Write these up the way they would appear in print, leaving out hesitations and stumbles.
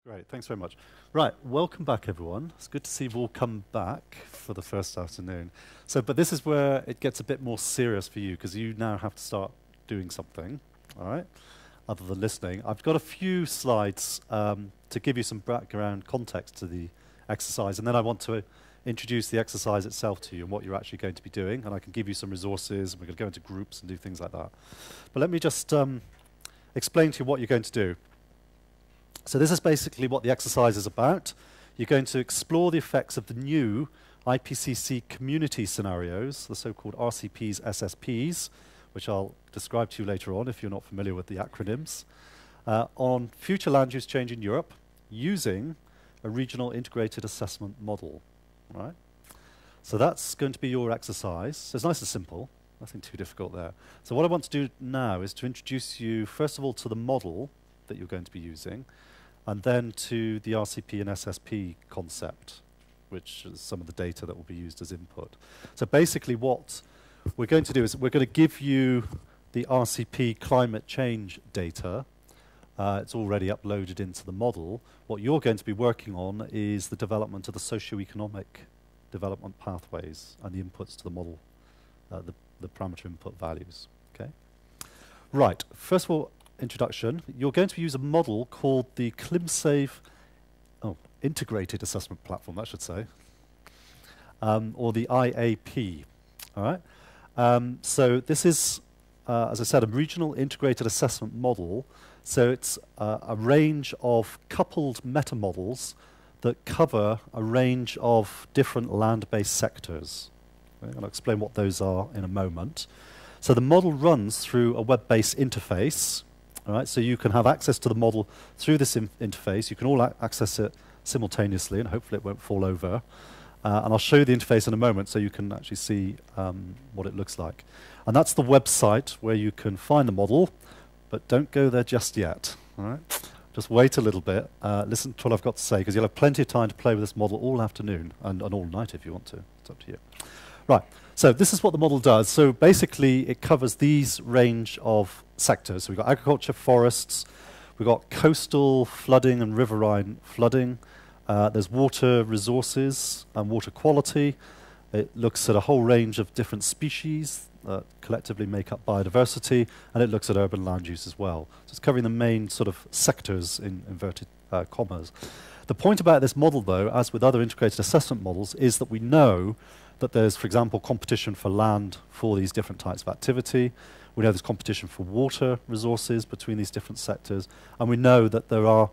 Great, thanks very much. Right, welcome back everyone. It's good to see you've all come back for the first afternoon. But this is where it gets a bit more serious for you because you now have to start doing something, all right, other than listening. I've got a few slides to give you some background context to the exercise, and then I want to introduce the exercise itself to you and what you're actually going to be doing, and I can give you some resources, and we're going to go into groups and do things like that. But let me just explain to you what you're going to do. So this is basically what the exercise is about. You're going to explore the effects of the new IPCC community scenarios, the so-called RCPs, SSPs, which I'll describe to you later on if you're not familiar with the acronyms, on future land use change in Europe using a regional integrated assessment model. Right? So that's going to be your exercise. So it's nice and simple, nothing too difficult there. So what I want to do now is to introduce you, first of all, to the model that you're going to be using, and then to the RCP and SSP concept, which is some of the data that will be used as input. So basically what we're going to do is we're going to give you the RCP climate change data. It's already uploaded into the model. What you're going to be working on is the development of the socio-economic development pathways and the inputs to the model, the parameter input values. Okay. Right, first of all, introduction, you're going to use a model called the ClimSave Integrated Assessment Platform, I should say, or the IAP. All right. So this is, as I said, a regional integrated assessment model. So it's a range of coupled meta-models that cover a range of different land-based sectors. Okay, I'll explain what those are in a moment. So the model runs through a web-based interface. All right, so you can have access to the model through this interface. You can all access it simultaneously, and hopefully it won't fall over. And I'll show you the interface in a moment so you can actually see what it looks like. And that's the website where you can find the model, but don't go there just yet. All right? Just wait a little bit, listen to what I've got to say, because you'll have plenty of time to play with this model all afternoon, and all night if you want to. It's up to you. Right, so this is what the model does. So basically it covers these range of sectors. So we've got agriculture, forests, we've got coastal flooding and riverine flooding, there's water resources and water quality. It looks at a whole range of different species that collectively make up biodiversity, and it looks at urban land use as well. So it's covering the main sort of sectors in inverted commas. The point about this model, though, as with other integrated assessment models, is that we know that there's, for example, competition for land for these different types of activity. We know there's competition for water resources between these different sectors, and we know that there are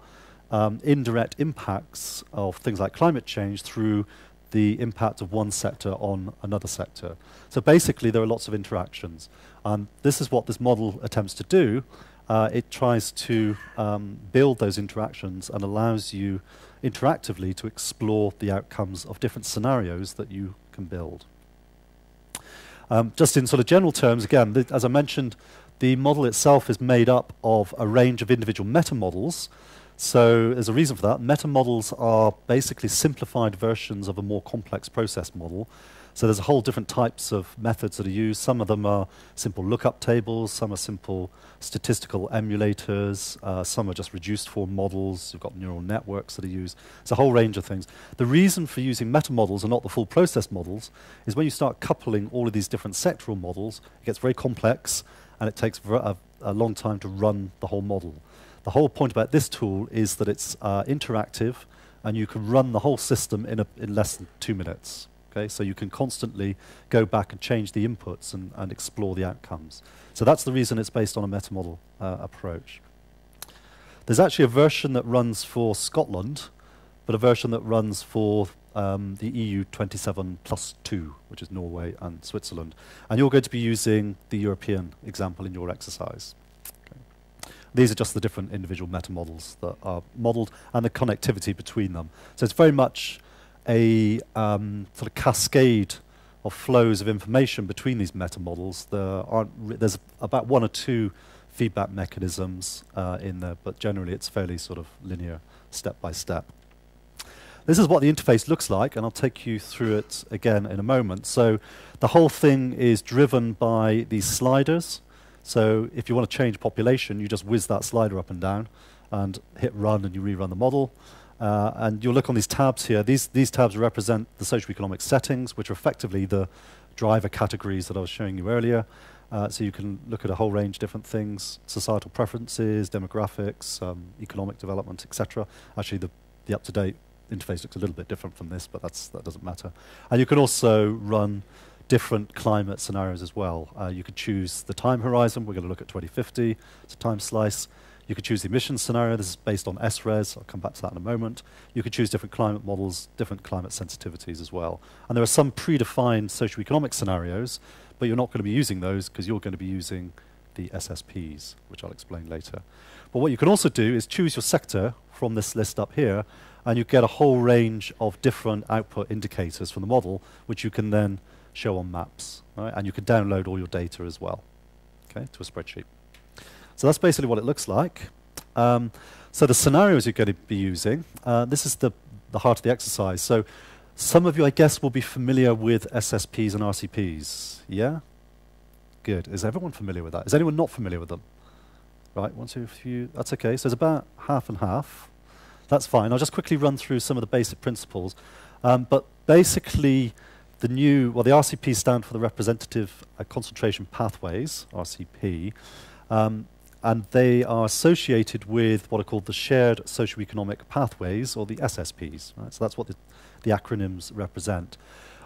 indirect impacts of things like climate change through the impact of one sector on another sector. So basically there are lots of interactions, and this is what this model attempts to do. It tries to build those interactions and allows you interactively to explore the outcomes of different scenarios that you can build. Just in sort of general terms, again, as I mentioned, the model itself is made up of a range of individual meta-models. So there's a reason for that. Meta-models are basically simplified versions of a more complex process model. So there's a whole different types of methods that are used. Some of them are simple lookup tables, some are simple statistical emulators, some are just reduced form models. You've got neural networks that are used. It's a whole range of things. The reason for using meta-models and not the full process models is when you start coupling all of these different sectoral models, it gets very complex and it takes a long time to run the whole model. The whole point about this tool is that it's interactive and you can run the whole system in less than 2 minutes. Okay, so you can constantly go back and change the inputs and explore the outcomes. So that's the reason it's based on a meta-model approach. There's actually a version that runs for Scotland, but a version that runs for the EU 27 plus 2, which is Norway and Switzerland. And you're going to be using the European example in your exercise. Okay. These are just the different individual meta-models that are modeled and the connectivity between them. So it's very much a sort of cascade of flows of information between these meta-models. There's about 1 or 2 feedback mechanisms in there, but generally it's fairly sort of linear, step by step. This is what the interface looks like, and I'll take you through it again in a moment. So the whole thing is driven by these sliders. So if you want to change population, you just whiz that slider up and down, and hit run, and you rerun the model. And you'll look on these tabs here. These tabs represent the socio-economic settings, which are effectively the driver categories that I was showing you earlier. So you can look at a whole range of different things: societal preferences, demographics, economic development, etc. Actually, the up-to-date interface looks a little bit different from this, but that doesn't matter. And you can also run different climate scenarios as well. You could choose the time horizon. We're going to look at 2050. It's a time slice. You could choose the emissions scenario. This is based on SRES. I'll come back to that in a moment. You could choose different climate models, different climate sensitivities as well. And there are some predefined socioeconomic scenarios, but you're not going to be using those because you're going to be using the SSPs, which I'll explain later. But what you can also do is choose your sector from this list up here, and you get a whole range of different output indicators from the model, which you can then show on maps. Right? And you can download all your data as well, okay, to a spreadsheet. So that's basically what it looks like. So the scenarios you're going to be using, this is the heart of the exercise. So some of you, I guess, will be familiar with SSPs and RCPs. Yeah? Good. Is everyone familiar with that? Is anyone not familiar with them? Right, one, two, few. That's okay. So it's about half and half. That's fine. I'll just quickly run through some of the basic principles. But basically, the RCPs stand for the Representative Concentration Pathways, RCP. And they are associated with what are called the Shared Socioeconomic Pathways, or the SSPs. Right? So that's what the acronyms represent.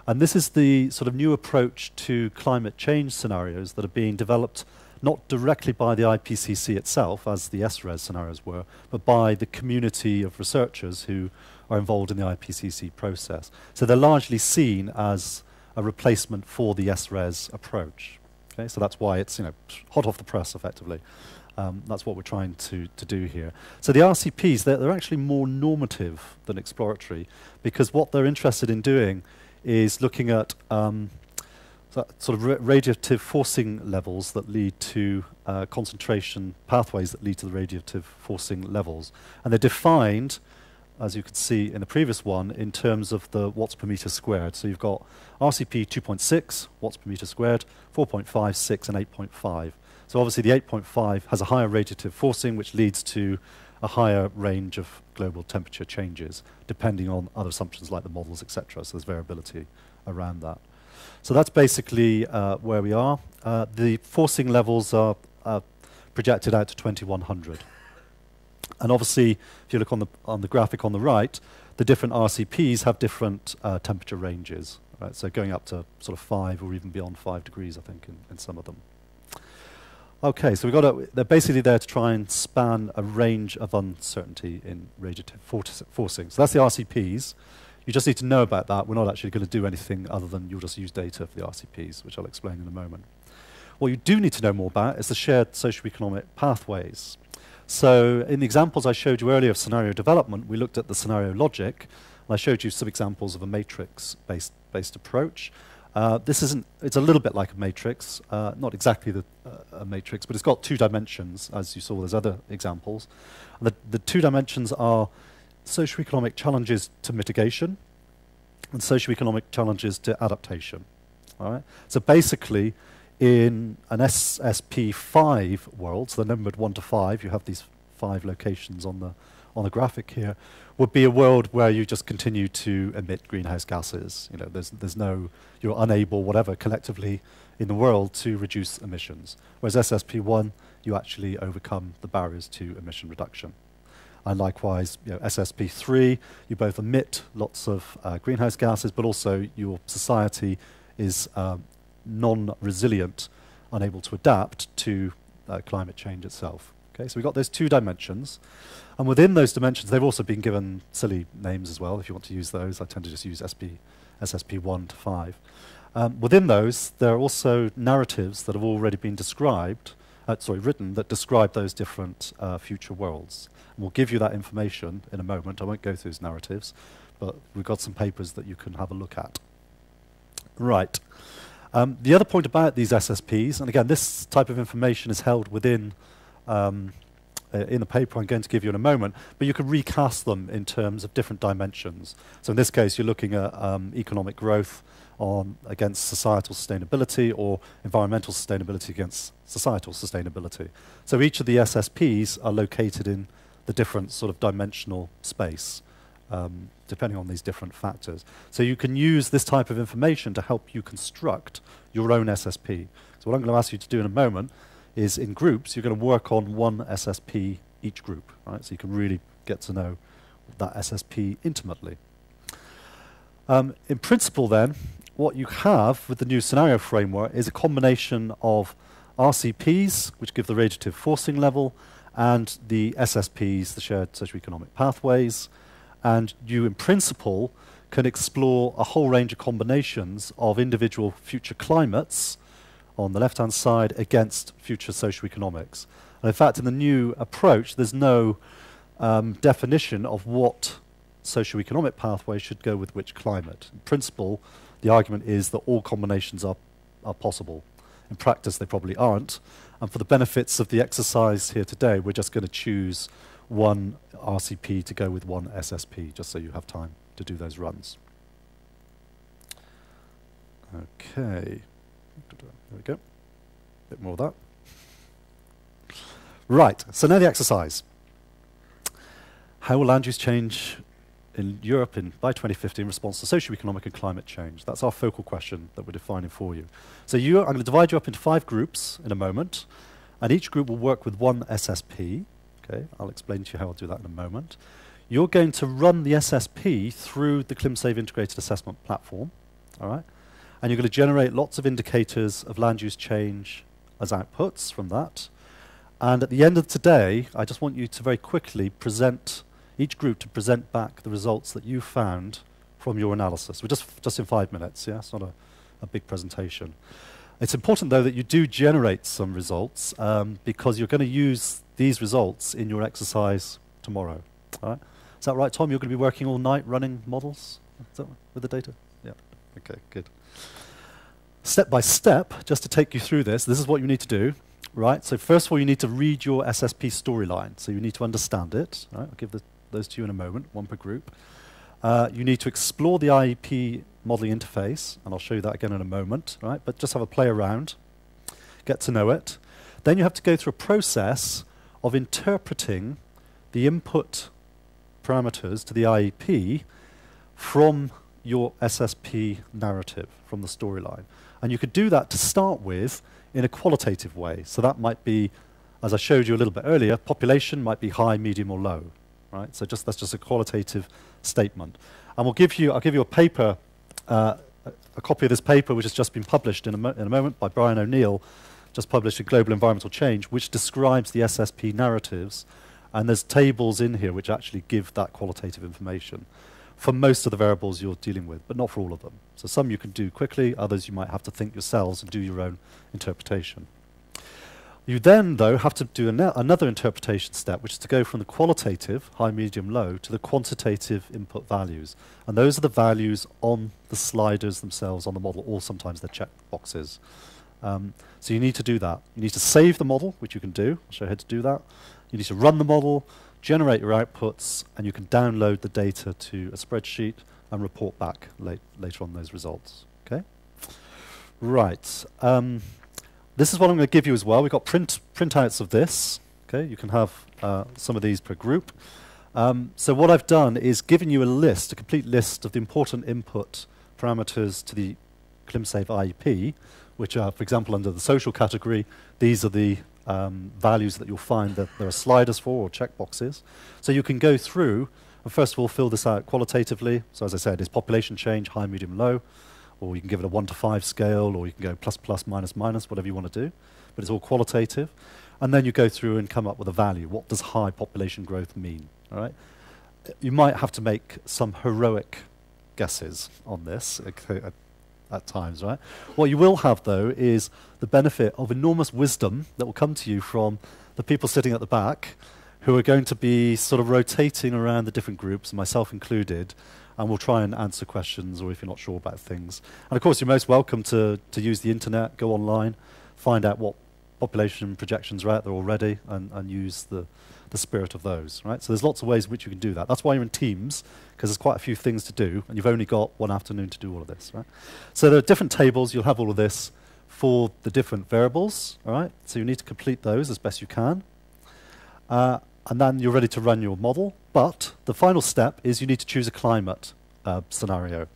And this is the sort of new approach to climate change scenarios that are being developed not directly by the IPCC itself, as the SRES scenarios were, but by the community of researchers who are involved in the IPCC process. So they're largely seen as a replacement for the SRES approach. Okay? So that's why it's hot off the press, effectively. That's what we're trying to do here. So the RCPs, they're actually more normative than exploratory, because what they're interested in doing is looking at sort of radiative forcing levels that lead to concentration pathways that lead to the radiative forcing levels. And they're defined, as you could see in the previous one, in terms of the watts per meter squared. So you've got RCP 2.6 watts per meter squared, 4.5, 6, and 8.5. So obviously the 8.5 has a higher radiative forcing, which leads to a higher range of global temperature changes, depending on other assumptions like the models, etc. So there's variability around that. So that's basically where we are. The forcing levels are projected out to 2100. And obviously, if you look on the graphic on the right, the different RCPs have different temperature ranges. Right? So going up to sort of 5 or even beyond 5 degrees, I think, in some of them. Okay, so they're basically there to try and span a range of uncertainty in radiative forcing. So that's the RCPs. You just need to know about that. We're not actually going to do anything other than you'll just use data for the RCPs, which I'll explain in a moment. What you do need to know more about is the shared socioeconomic pathways. So in the examples I showed you earlier of scenario development, we looked at the scenario logic, and I showed you some examples of a matrix-based approach. It's a little bit like a matrix, not exactly a matrix, but it's got 2 dimensions, as you saw there's other examples. And the 2 dimensions are socioeconomic challenges to mitigation and socioeconomic challenges to adaptation. All right? So basically, in an SSP5 world, so they're numbered 1 to 5, you have these 5 locations on the graphic here, would be a world where you just continue to emit greenhouse gases. You're unable, whatever, collectively in the world to reduce emissions. Whereas SSP1, you actually overcome the barriers to emission reduction. And likewise, SSP3, you both emit lots of greenhouse gases, but also your society is non-resilient, unable to adapt to climate change itself. Okay, so we've got those 2 dimensions. And within those dimensions, they've also been given silly names as well, if you want to use those. I tend to just use SSP 1 to 5. Within those, there are also narratives that have already been written that describe those different future worlds. And we'll give you that information in a moment. I won't go through those narratives, but we've got some papers that you can have a look at. Right. The other point about these SSPs, and again, this type of information is held within in the paper I'm going to give you in a moment, but you can recast them in terms of different dimensions. So in this case, you're looking at economic growth against societal sustainability, or environmental sustainability against societal sustainability. So each of the SSPs are located in the different sort of dimensional space, depending on these different factors. So you can use this type of information to help you construct your own SSP. So what I'm going to ask you to do in a moment is, in groups, you're going to work on one SSP each group, right? So you can really get to know that SSP intimately. In principle then, what you have with the new scenario framework is a combination of RCPs, which give the radiative forcing level, and the SSPs, the shared socio-economic pathways. And you, in principle, can explore a whole range of combinations of individual future climates on the left-hand side against future socio-economics. And in fact, in the new approach, there's no definition of what socio-economic pathway should go with which climate. In principle, the argument is that all combinations are possible. In practice, they probably aren't. And for the benefits of the exercise here today, we're just going to choose one RCP to go with one SSP, just so you have time to do those runs. Okay. There we go. A bit more of that. Right, so now the exercise. How will land use change in Europe by 2050 in response to socio-economic and climate change? That's our focal question that we're defining for you. So I'm going to divide you up into 5 groups in a moment, and each group will work with one SSP. Okay, I'll explain to you how I'll do that in a moment. You're going to run the SSP through the ClimSave integrated assessment platform, all right? And you're going to generate lots of indicators of land use change as outputs from that. And at the end of today, I just want you to very quickly present, each group to present back the results that you found from your analysis. We're just in 5 minutes, yeah? It's not a big presentation. It's important, though, that you do generate some results because you're going to use these results in your exercise tomorrow. All right? Is that right, Tom? You're going to be working all night running models with the data? Yeah. Okay, good. Step by step, just to take you through this is what you need to do. Right? So first of all, you need to read your SSP storyline. So you need to understand it. Right? I'll give those to you in a moment, one per group. You need to explore the IEP modeling interface, and I'll show you that again in a moment. Right? But just have a play around, get to know it. Then you have to go through a process of interpreting the input parameters to the IEP from your SSP narrative, from the storyline. And you could do that to start with in a qualitative way. So that might be, as I showed you a little bit earlier, population might be high, medium, or low. Right? So that's just a qualitative statement. And I'll give you a paper, a copy of this paper, which has just been published in a moment by Brian O'Neill, just published in Global Environmental Change, which describes the SSP narratives. And there's tables in here which actually give that qualitative information for most of the variables you're dealing with, but not for all of them. So some you can do quickly, others you might have to think yourselves and do your own interpretation. You then, though, have to do another interpretation step, which is to go from the qualitative, high, medium, low, to the quantitative input values. And those are the values on the sliders themselves on the model, or sometimes they're check boxes. So you need to do that. You need to save the model, which you can do. I'll show you how to do that. You need to run the model, generate your outputs, and you can download the data to a spreadsheet and report back later on those results. Okay? Right. This is what I'm going to give you as well. We've got printouts of this. Okay? You can have some of these per group. So what I've done is given you a complete list of the important input parameters to the ClimSave IEP, which are, for example, under the social category. These are the values that you'll find that there are sliders for, or checkboxes. So you can go through and first of all fill this out qualitatively. So as I said, is population change high, medium, low, or you can give it a 1 to 5 scale, or you can go plus, plus, minus, minus, whatever you want to do. But it's all qualitative. And then you go through and come up with a value. What does high population growth mean? All right? You might have to make some heroic guesses on this at times, right? What you will have, though, is the benefit of enormous wisdom that will come to you from the people sitting at the back, who are going to be sort of rotating around the different groups, myself included, and we'll try and answer questions, or if you're not sure about things. And of course, you're most welcome to use the internet, go online, find out what population projections are out there already, and use the spirit of those, right? So there's lots of ways in which you can do that. That's why you're in teams, because there's quite a few things to do, and you've only got one afternoon to do all of this, right? So there are different tables. You'll have all of this for the different variables, all right? So you need to complete those as best you can. and then you're ready to run your model. But the final step is you need to choose a climate scenario.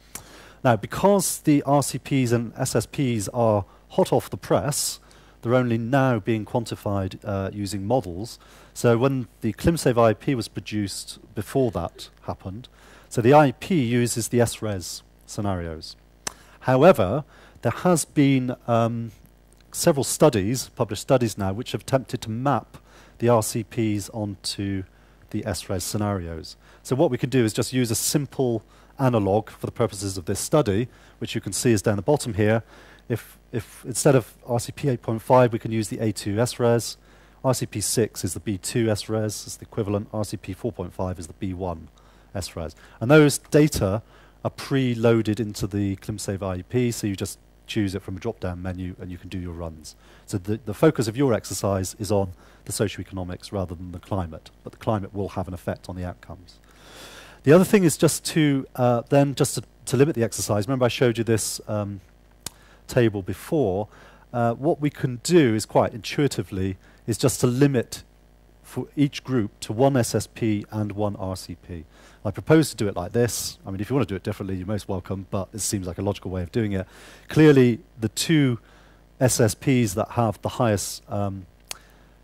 Now, because the RCPs and SSPs are hot off the press, they're only now being quantified using models. So when the ClimSave IEP was produced before that happened, so the IEP uses the SRES scenarios. However, there has been several studies, published studies now, which have attempted to map the RCPs onto the SRES scenarios. So what we can do is just use a simple analog for the purposes of this study, which you can see is down the bottom here. If instead of RCP 8.5, we can use the A2 SRES. RCP 6 is the B2 SRES, is the equivalent. RCP 4.5 is the B1 SRES. And those data are pre-loaded into the ClimSave IEP, so you just choose it from a drop-down menu and you can do your runs. So the focus of your exercise is on the socioeconomics rather than the climate, but the climate will have an effect on the outcomes. The other thing is just to to limit the exercise. Remember I showed you this table before. What we can do is quite intuitively is just to limit for each group to one SSP and one RCP. I propose to do it like this. I mean, if you want to do it differently, you're most welcome, but it seems like a logical way of doing it. Clearly, the two SSPs that have the highest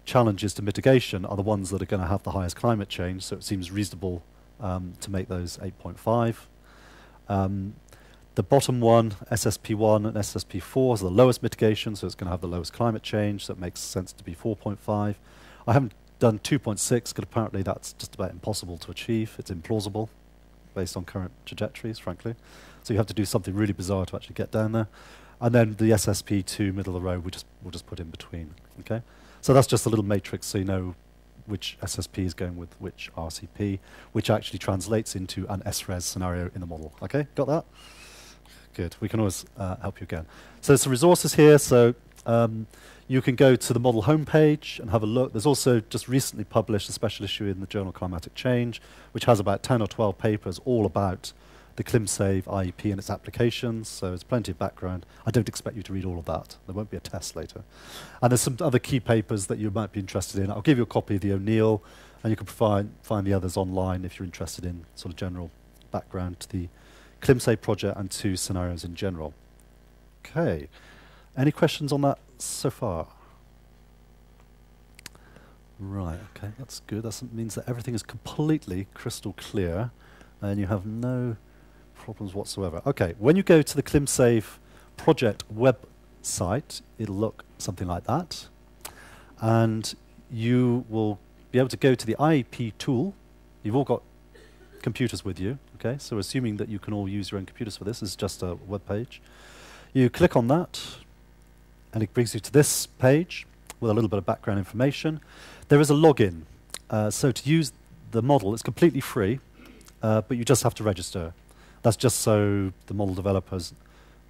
challenges to mitigation are the ones that are going to have the highest climate change, so it seems reasonable to make those 8.5. The bottom one, SSP1 and SSP4, is the lowest mitigation, so it's going to have the lowest climate change, so it makes sense to be 4.5. I haven't done 2.6, because apparently that's just about impossible to achieve. It's implausible, based on current trajectories, frankly. So you have to do something really bizarre to actually get down there. And then the SSP2, middle of the row, we'll just put in between. Okay, so that's just a little matrix, so you know which SSP is going with which RCP, which actually translates into an SRES scenario in the model. Okay, got that? Good. We can always help you again. So there's some resources here. So you can go to the model homepage and have a look. There's also just recently published a special issue in the journal Climatic Change, which has about 10 or 12 papers all about the ClimSave IEP and its applications. So there's plenty of background. I don't expect you to read all of that. There won't be a test later. And there's some other key papers that you might be interested in. I'll give you a copy of the O'Neill, and you can find the others online if you're interested in sort of general background to the ClimSave project and to scenarios in general. Okay. Any questions on that so far? Right, okay, that's good. That means that everything is completely crystal clear and you have no problems whatsoever. Okay, when you go to the ClimSave project website, it'll look something like that. And you will be able to go to the IEP tool. You've all got computers with you, okay? So assuming that you can all use your own computers for this, it's just a web page. You click on that, and it brings you to this page with a little bit of background information. There is a login. So to use the model, it's completely free, but you just have to register. That's just so the model developers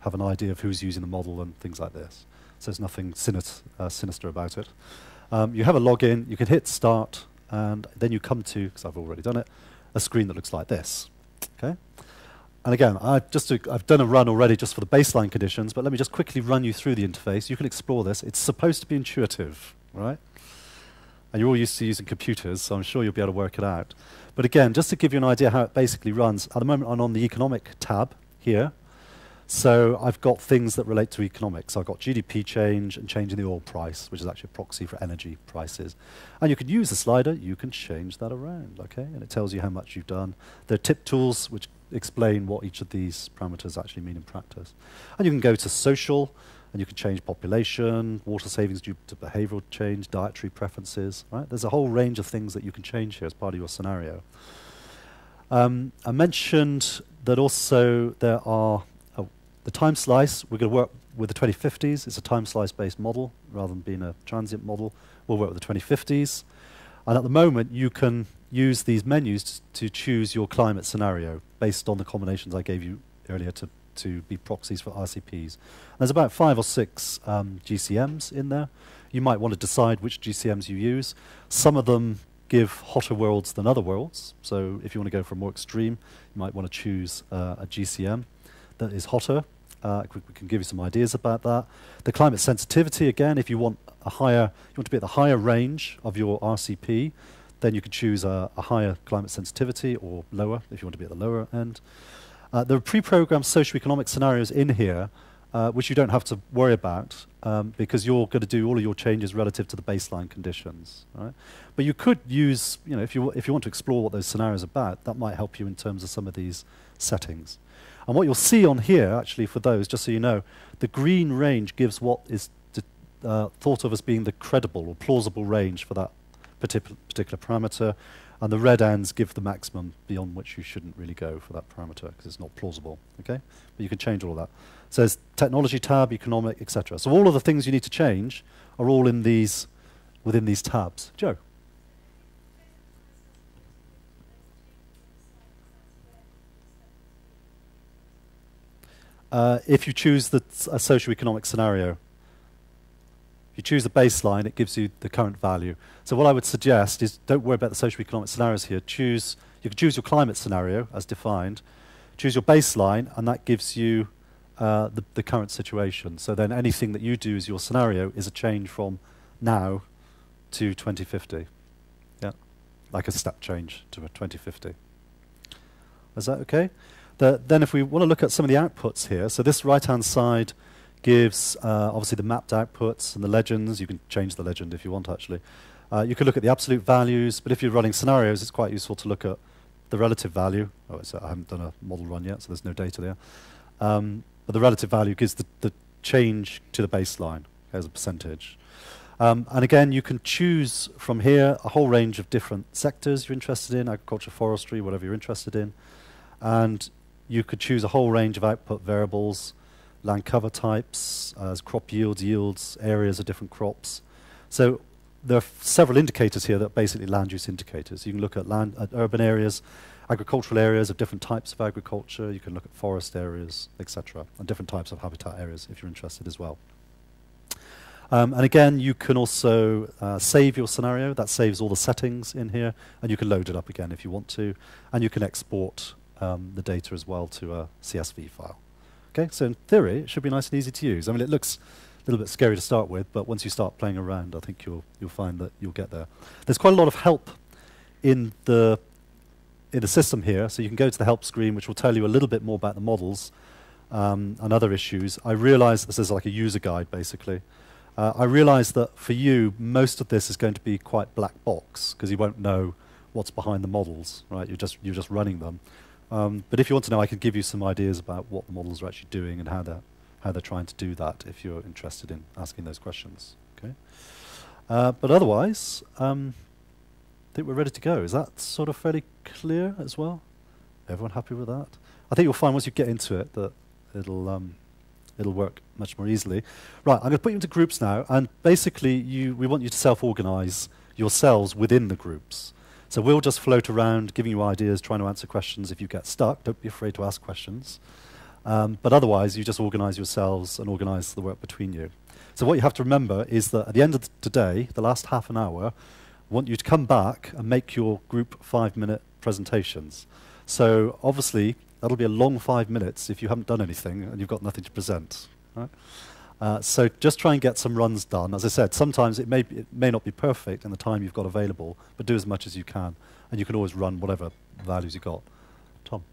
have an idea of who's using the model and things like this. So there's nothing sinister about it. You have a login, you can hit start, and then you come to, because I've already done it, a screen that looks like this. Okay. And again, I've done a run already just for the baseline conditions, but let me just quickly run you through the interface. You can explore this. It's supposed to be intuitive, right? And you're all used to using computers, so I'm sure you'll be able to work it out. But again, just to give you an idea how it basically runs, at the moment I'm on the economic tab here. So I've got things that relate to economics. I've got GDP change and change in the oil price, which is actually a proxy for energy prices. And you can use the slider, you can change that around, okay? And it tells you how much you've done. There are tip tools which explain what each of these parameters actually mean in practice. And you can go to social, and you can change population, water savings due to behavioral change, dietary preferences, right? There's a whole range of things that you can change here as part of your scenario. I mentioned that also there are the time slice. We're going to work with the 2050s. It's a time slice-based model rather than being a transient model. We'll work with the 2050s. And at the moment, you can use these menus to choose your climate scenario based on the combinations I gave you earlier to be proxies for RCPs. There's about 5 or 6 GCMs in there. You might want to decide which GCMs you use. Some of them give hotter worlds than other worlds. So if you want to go for a more extreme, you might want to choose a GCM that is hotter. We can give you some ideas about that. The climate sensitivity, again, if you want a higher, you want to be at the higher range of your RCP, then you can choose a higher climate sensitivity or lower if you want to be at the lower end. There are pre-programmed socio-economic scenarios in here which you don't have to worry about because you're going to do all of your changes relative to the baseline conditions, right? But you could use, if you want to explore what those scenarios are about, that might help you in terms of some of these settings. And what you'll see on here, actually, for those, just so you know, the green range gives what is thought of as being the credible or plausible range for that particular parameter, and the red ends give the maximum beyond which you shouldn't really go for that parameter because it's not plausible, okay? But you can change all of that. So there's technology tab, economic, etc. So all of the things you need to change are all in these, within these tabs. Joe? If you choose a socio-economic scenario, if you choose the baseline, it gives you the current value. So what I would suggest is don't worry about the socio-economic scenarios here. You can choose your climate scenario as defined, choose your baseline, and that gives you the current situation. So then anything that you do as your scenario is a change from now to 2050. Yeah, like a step change to a 2050. Is that okay? Then if we want to look at some of the outputs here, so this right-hand side gives obviously the mapped outputs and the legends. You can change the legend if you want, actually. You can look at the absolute values, but if you're running scenarios, it's quite useful to look at the relative value. Oh, I haven't done a model run yet, so there's no data there. But the relative value gives the change to the baseline as a percentage. And again, you can choose from here a whole range of different sectors you're interested in, agriculture, forestry, whatever you're interested in. And you could choose a whole range of output variables, land cover types, crop yields, areas of different crops. So there are several indicators here that are basically land use indicators. You can look at urban areas, agricultural areas of different types of agriculture. You can look at forest areas, etc., and different types of habitat areas if you're interested as well. And again, you can also save your scenario. That saves all the settings in here, and you can load it up again if you want to, and you can export the data as well to a CSV file. Okay, so in theory, it should be nice and easy to use. I mean, it looks a little bit scary to start with, but once you start playing around, I think you'll find that you'll get there. There's quite a lot of help in the system here, so you can go to the help screen, which will tell you a little bit more about the models and other issues. I realize this is like a user guide, basically. I realize that for you, most of this is going to be quite black box, because you won't know what's behind the models, right? You're just running them. But if you want to know, I can give you some ideas about what the models are actually doing and how they're trying to do that if you're interested in asking those questions. Okay. But otherwise, I think we're ready to go. Is that sort of fairly clear as well? Everyone happy with that? I think you'll find once you get into it that it'll work much more easily. Right, I'm going to put you into groups now, and basically we want you to self-organize yourselves within the groups. So we'll just float around, giving you ideas, trying to answer questions. If you get stuck, don't be afraid to ask questions. But otherwise, you just organize yourselves and organize the work between you. So what you have to remember is that at the end of today, the last half an hour, I want you to come back and make your group 5-minute presentations. So obviously, that'll be a long 5 minutes if you haven't done anything and you've got nothing to present. Right? So just try and get some runs done. As I said, sometimes it may not be perfect in the time you've got available, but do as much as you can. And you can always run whatever values you got. Tom?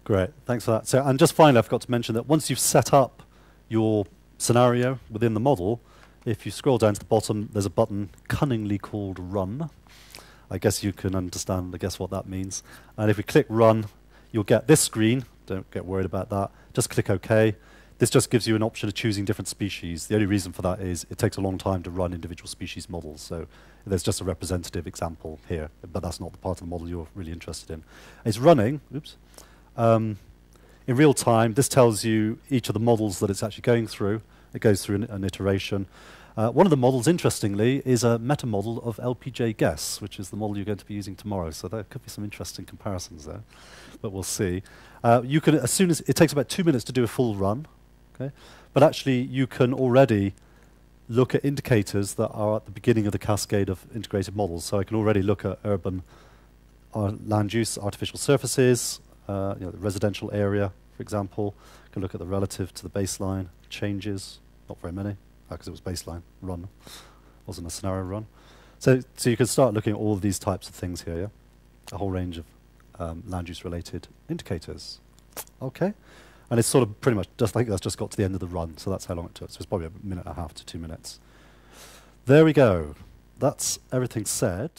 Great, thanks for that. So, and just finally, I forgot to mention that once you've set up your scenario within the model, if you scroll down to the bottom, there's a button cunningly called Run. I guess you can understand, what that means. And if we click Run, you'll get this screen. Don't get worried about that. Just click OK. This just gives you an option of choosing different species. The only reason for that is it takes a long time to run individual species models. So there's just a representative example here, but that's not the part of the model you're really interested in. It's running. Oops. in real time, this tells you each of the models that it's actually going through. It goes through an iteration. One of the models, interestingly, is a meta-model of LPJ Guess, which is the model you're going to be using tomorrow. So there could be some interesting comparisons there, but we'll see. You can, as soon as it takes about 2 minutes to do a full run, okay? But actually, you can already look at indicators that are at the beginning of the cascade of integrated models. So I can already look at urban land use, artificial surfaces, the residential area, for example. I can look at the relative to the baseline changes, not very many, because it was baseline run, wasn't a scenario run. So you can start looking at all of these types of things here, yeah? A whole range of land use related indicators. Okay. And it's sort of pretty much just like that's just got to the end of the run, so that's how long it took. So it's probably 1.5 to 2 minutes. There we go. That's everything said.